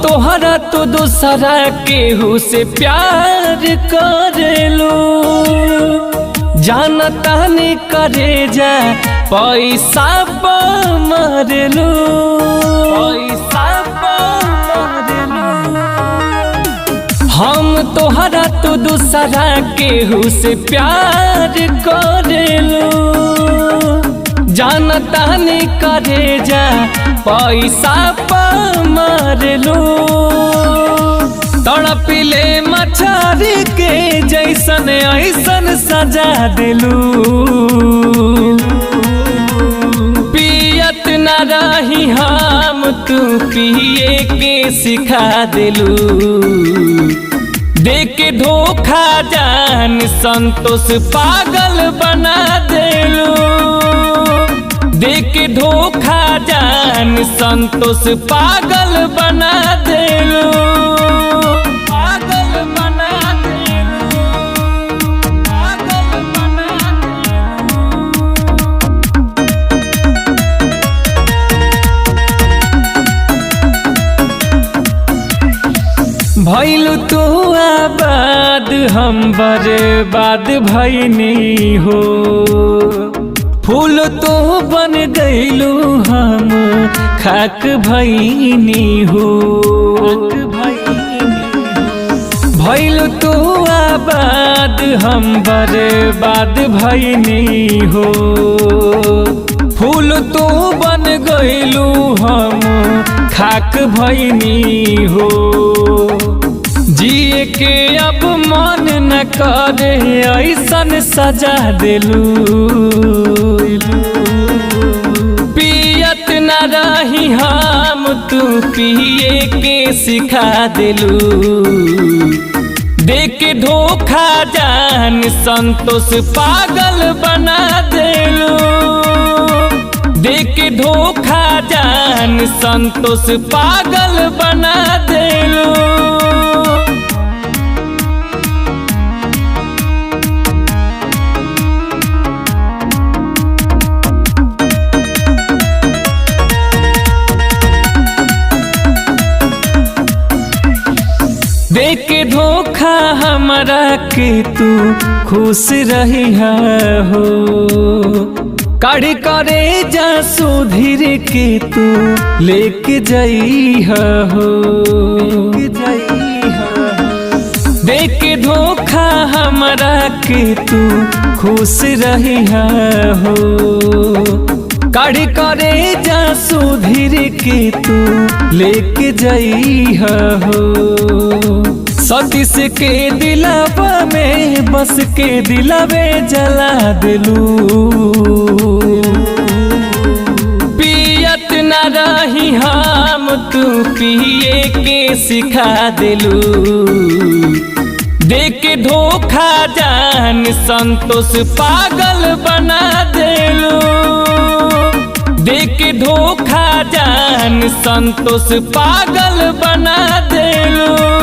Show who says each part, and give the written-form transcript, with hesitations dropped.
Speaker 1: तोहरा तो दूसरा केहू से प्यार करेलू, जानता नहीं करे जा पैसा मारेलू, पैसा मारेलू। हम तोहरा तो दूसरा केहू से प्यार करेलू, जानता नहीं करे जा पैसा मारेलू। तड़पिले मछरी के जैसन ऐसन सजा दिलू, पियत न रही हम तू पिए के सिखा दिलू। देके धोखा जान संतोष पागल बना दिलू, देके धोखा जान संतोष पागल बना दिलू, पागल बना दिलू, पागल बना दिलू। भइलू तू आबाद हम बर्बाद भइनी हो, फूल तो बन गईलू हम खाक भइनी हो। भइल तो आबाद हम बर्बाद भइनी हो, फूल तो बन गईलू हम खाक भइनी हो। जिए के अब मन न करे ऐसन सजा दिलू, पियत न रही हम तू पिए के सिखा दिलू। देके धोखा जान संतोष पागल बना दिलू, देके धोखा जान संतोष पागल बना दिलू। देके धोखा हमरा के तू खुश रही हो, काढ़ी करे जा सुधीर के तू लेके जाई हो। देके धोखा हमरा के तू खुश रही हो, काढ़ी करे जा सुधीर के तू लेके जाई हो। सतीश के दिलावा में बस के दिलावे जला दिलू, पियत न रही हम तू पिए के सिखा दिलू। देके धोखा जान संतोष पागल बना दिलू, देके धोखा जान संतोष पागल बना दिलू।